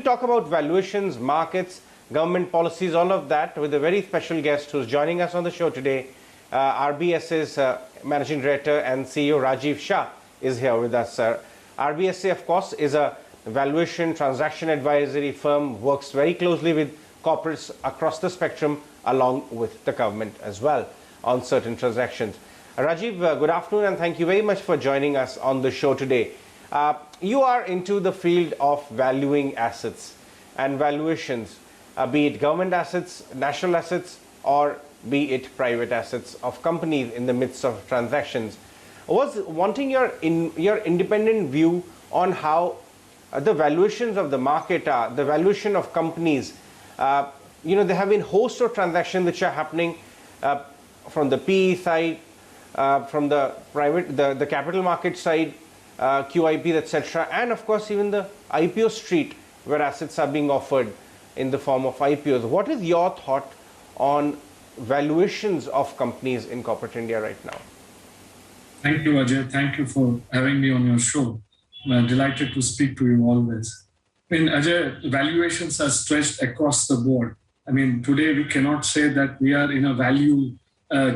Talk about valuations, markets, government policies, all of that with a very special guest who's joining us on the show today. RBSA's Managing Director and CEO Rajeev Shah is here with us. RBSA, of course, is a valuation transaction advisory firm, works very closely with corporates across the spectrum along with the government as well on certain transactions. Rajeev, good afternoon and thank you very much for joining us on the show today. You are into the field of valuing assets and valuations, be it government assets, national assets, or be it private assets of companies in the midst of transactions. I was wanting your independent view on how the valuations of the market are, the valuation of companies. There have been hosts of transactions which are happening from the PE side, from the the capital market side, QIP, etc., and of course even the IPO street where assets are being offered in the form of IPOs. What is your thought on valuations of companies in corporate India right now? Thank you, Ajay. Thank you for having me on your show. I'm delighted to speak to you always. Ajay, valuations are stretched across the board. Today we cannot say that we are in a value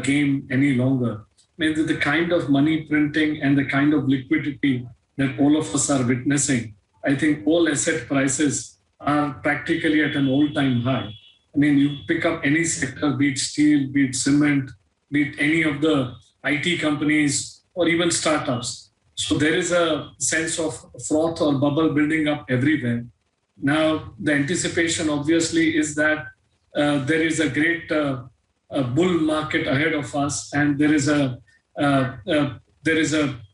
game any longer. The kind of money printing and the kind of liquidity that all of us are witnessing, I think all asset prices are practically at an all-time high. You pick up any sector, be it steel, be it cement, be it any of the IT companies or even startups. So there is a sense of froth or bubble building up everywhere. Now, the anticipation obviously is that there is a great bull market ahead of us, and there is a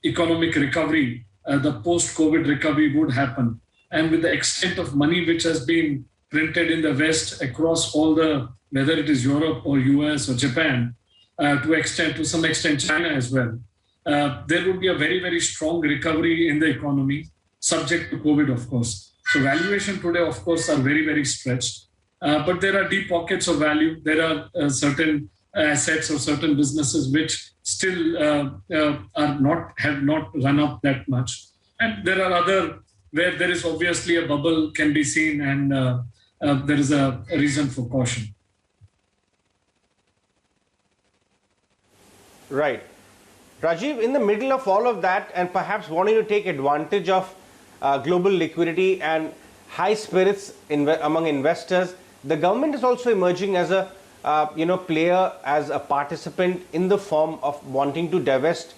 economic recovery. The post-COVID recovery would happen, and with the extent of money which has been printed in the West across all whether it is Europe or US or Japan, to some extent China as well, there would be a very, very strong recovery in the economy, subject to COVID, of course. So valuation today, of course, are very, very stretched. But there are deep pockets of value. There are certain assets or certain businesses which still have not run up that much. And there are other where there is obviously a bubble can be seen, and there is a reason for caution. Right. Rajeev, in the middle of all of that, and perhaps wanting to take advantage of global liquidity and high spirits among investors, the government is also emerging as a player, as a participant in the form of wanting to divest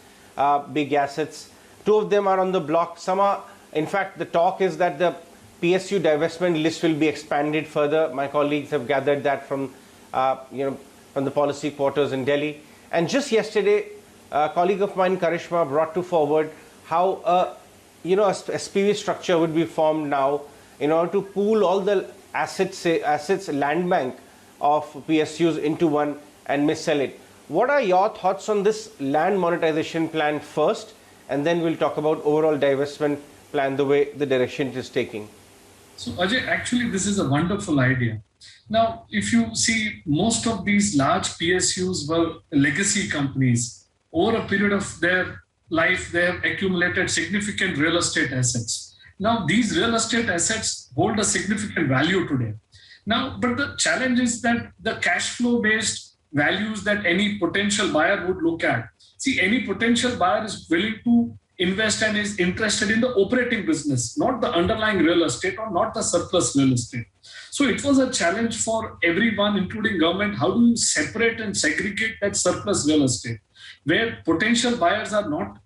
big assets. Two of them are on the block. Some are, in fact, the talk is that the PSU divestment list will be expanded further. My colleagues have gathered that from the policy quarters in Delhi. And just yesterday, a colleague of mine, Karishma, brought forward how a SPV structure would be formed now in order to pool all the assets land bank of PSUs into one and missell it. What are your thoughts on this land monetization plan first, and then we'll talk about overall divestment plan, the way the direction it is taking? So Ajay, actually this is a wonderful idea. Now, if you see, most of these large PSUs were legacy companies. Over a period of their life, they have accumulated significant real estate assets. Now, these real estate assets hold a significant value today. Now, but the challenge is that the cash flow based values that any potential buyer would look at. See, any potential buyer is willing to invest and is interested in the operating business, not the underlying real estate or not the surplus real estate. So it was a challenge for everyone, including government. How do you separate and segregate that surplus real estate, where potential buyers are not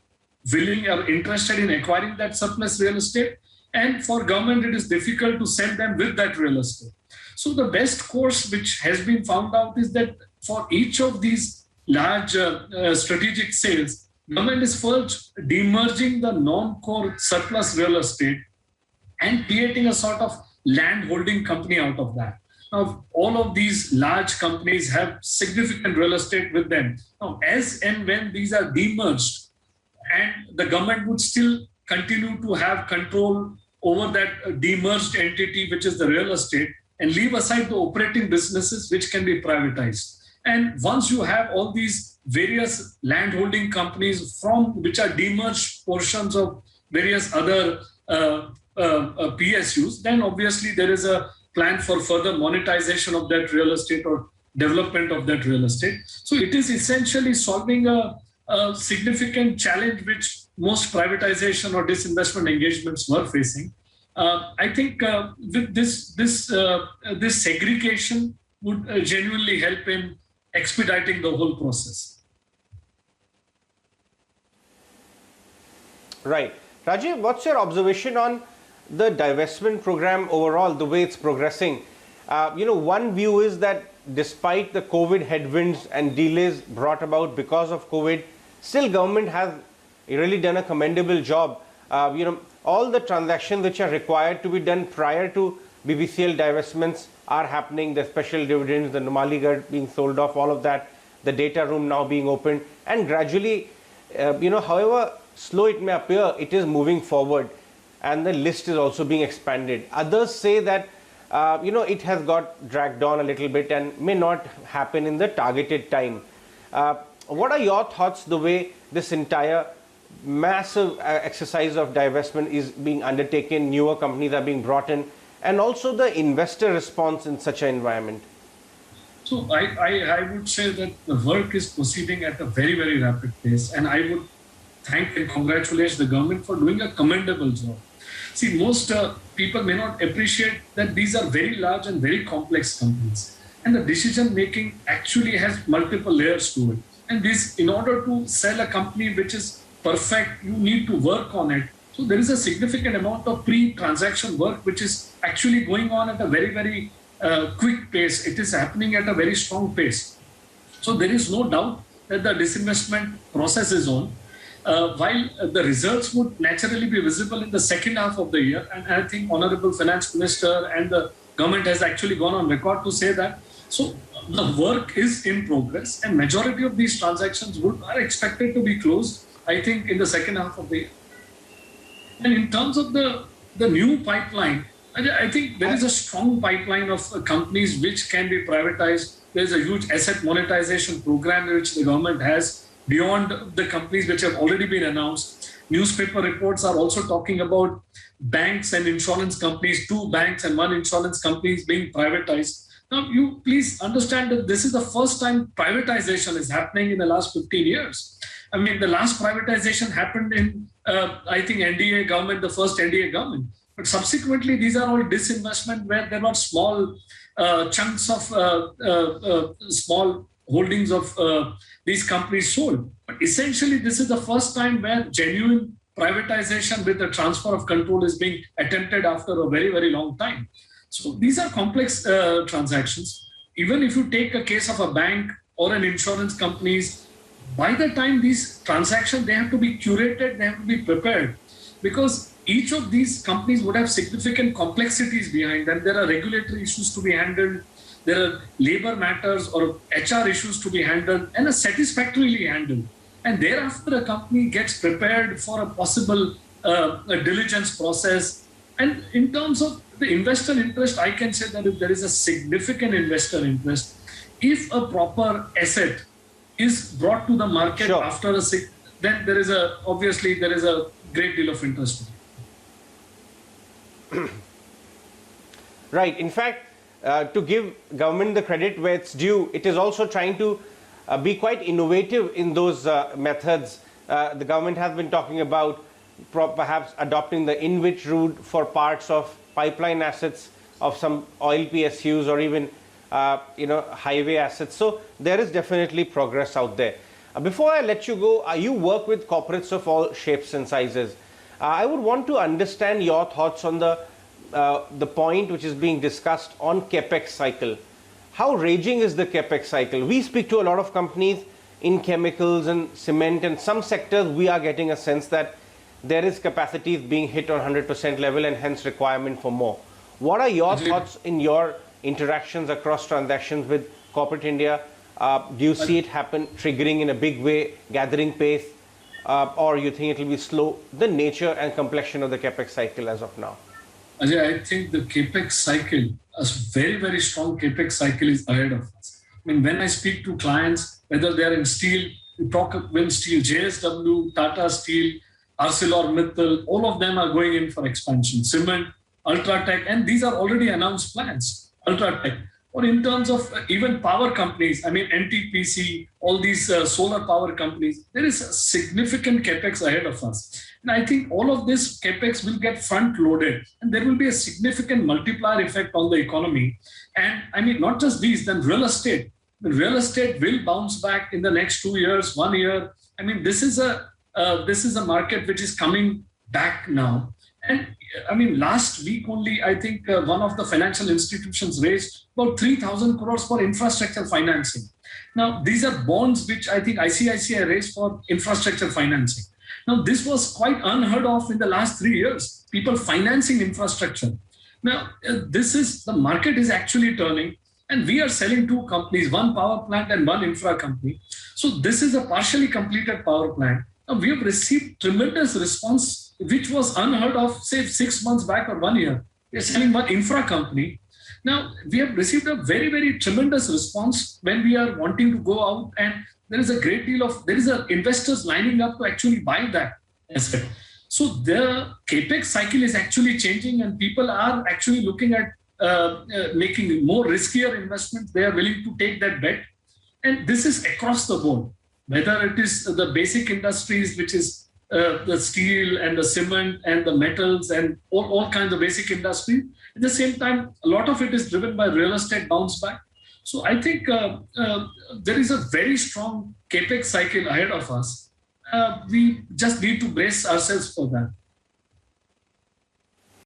willing or interested in acquiring that surplus real estate, and for government it is difficult to sell them with that real estate. So the best course which has been found out is that for each of these large strategic sales, government is first demerging the non-core surplus real estate and creating a sort of land holding company out of that. Now, all of these large companies have significant real estate with them. Now, as and when these are demerged, and the government would still continue to have control over that demerged entity, which is the real estate, and leave aside the operating businesses which can be privatized. And once you have all these various land holding companies from which are demerged portions of various other PSUs, then obviously there is a plan for further monetization of that real estate or development of that real estate. So it is essentially solving a significant challenge which most privatization or disinvestment engagements were facing. I think with this segregation would genuinely help in expediting the whole process. Right. Rajeev, what's your observation on the divestment program overall, the way it's progressing? One view is that despite the COVID headwinds and delays brought about because of COVID, still government has really done a commendable job. All the transactions which are required to be done prior to BBCL divestments are happening. The special dividends, the Numaligarh being sold off, all of that, the data room now being opened, and gradually, however slow it may appear, it is moving forward, and the list is also being expanded. Others say that it has got dragged on a little bit and may not happen in the targeted time. What are your thoughts the way this entire massive exercise of divestment is being undertaken, newer companies are being brought in, and also the investor response in such an environment? So I would say that the work is proceeding at a very, very rapid pace, and I would thank and congratulate the government for doing a commendable job. See, most people may not appreciate that these are very large and very complex companies, and the decision making actually has multiple layers to it. And this, in order to sell a company which is perfect, you need to work on it. So there is a significant amount of pre-transaction work which is actually going on at a very, very quick pace. It is happening at a very strong pace. So there is no doubt that the disinvestment process is on. While the results would naturally be visible in the second half of the year, and I think Honorable Finance Minister and the government has actually gone on record to say that. So the work is in progress, and majority of these transactions are expected to be closed, I think, in the second half of the year. And in terms of the new pipeline, I think there is a strong pipeline of companies which can be privatized. There's a huge asset monetization program which the government has beyond the companies which have already been announced. Newspaper reports are also talking about banks and insurance companies, 2 banks and 1 insurance companies being privatized. Now, you please understand that this is the first time privatization is happening in the last 15 years. I mean, the last privatization happened in, I think, NDA government, the first NDA government. But subsequently, these are all disinvestment where there were small chunks of small holdings of these companies sold. But essentially, this is the first time where genuine privatization with the transfer of control is being attempted after a very, very long time. So these are complex transactions. Even if you take a case of a bank or an insurance companies, by the time these transactions, they have to be curated, they have to be prepared, because each of these companies would have significant complexities behind them. There are regulatory issues to be handled, there are labor matters or HR issues to be handled and are satisfactorily handled. And thereafter, a company gets prepared for a possible diligence process. And in terms of the investor interest, I can say that if there is a significant investor interest, if a proper asset is brought to the market Sure. after then there is obviously there is a great deal of interest. Right. In fact, to give government the credit where it's due, it is also trying to be quite innovative in those methods. The government has been talking about perhaps adopting the InvIT route for parts of pipeline assets of some oil PSUs or even highway assets. So there is definitely progress out there. Before I let you go, you work with corporates of all shapes and sizes. I would want to understand your thoughts on the point which is being discussed on Capex cycle. How raging is the Capex cycle? We speak to a lot of companies in chemicals and cement, and some sectors we are getting a sense that there is capacities being hit on 100% level and hence requirement for more. What are your thoughts in your interactions across transactions with corporate India? Do you see it happen, triggering in a big way, gathering pace, or you think it will be slow? The nature and complexion of the Capex cycle as of now. Ajay, I think the Capex cycle, a very, very strong Capex cycle is ahead of us. I mean, when I speak to clients, whether they're in steel, we talk about steel, JSW, Tata Steel, ArcelorMittal, all of them are going in for expansion. Cement, Ultratech, and these are already announced plans. Ultratech, or in terms of even power companies, I mean NTPC, all these solar power companies, there is a significant capex ahead of us. And I think all of this capex will get front loaded, and there will be a significant multiplier effect on the economy. And I mean, not just these, then real estate. The real estate will bounce back in the next 2 years, 1 year. I mean, this is a market which is coming back now. And I mean, last week only, I think one of the financial institutions raised about 3,000 crores for infrastructure financing. Now, these are bonds which I think ICICI raised for infrastructure financing. Now, this was quite unheard of in the last 3 years, people financing infrastructure. Now, the market is actually turning, and we are selling two companies, one power plant and one infra company. So this is a partially completed power plant. Now, we have received tremendous response, which was unheard of, say, 6 months back or 1 year. We are selling one infra company. Now, we have received a very, very tremendous response when we are wanting to go out, and there is a great deal of, there is investors lining up to actually buy that asset. So the Capex cycle is actually changing, and people are actually looking at making more riskier investments. They are willing to take that bet. And this is across the board, whether it is the basic industries, which is the steel and the cement and the metals and all kinds of basic industry. At the same time, a lot of it is driven by real estate bounce back. So I think there is a very strong Capex cycle ahead of us. We just need to brace ourselves for that.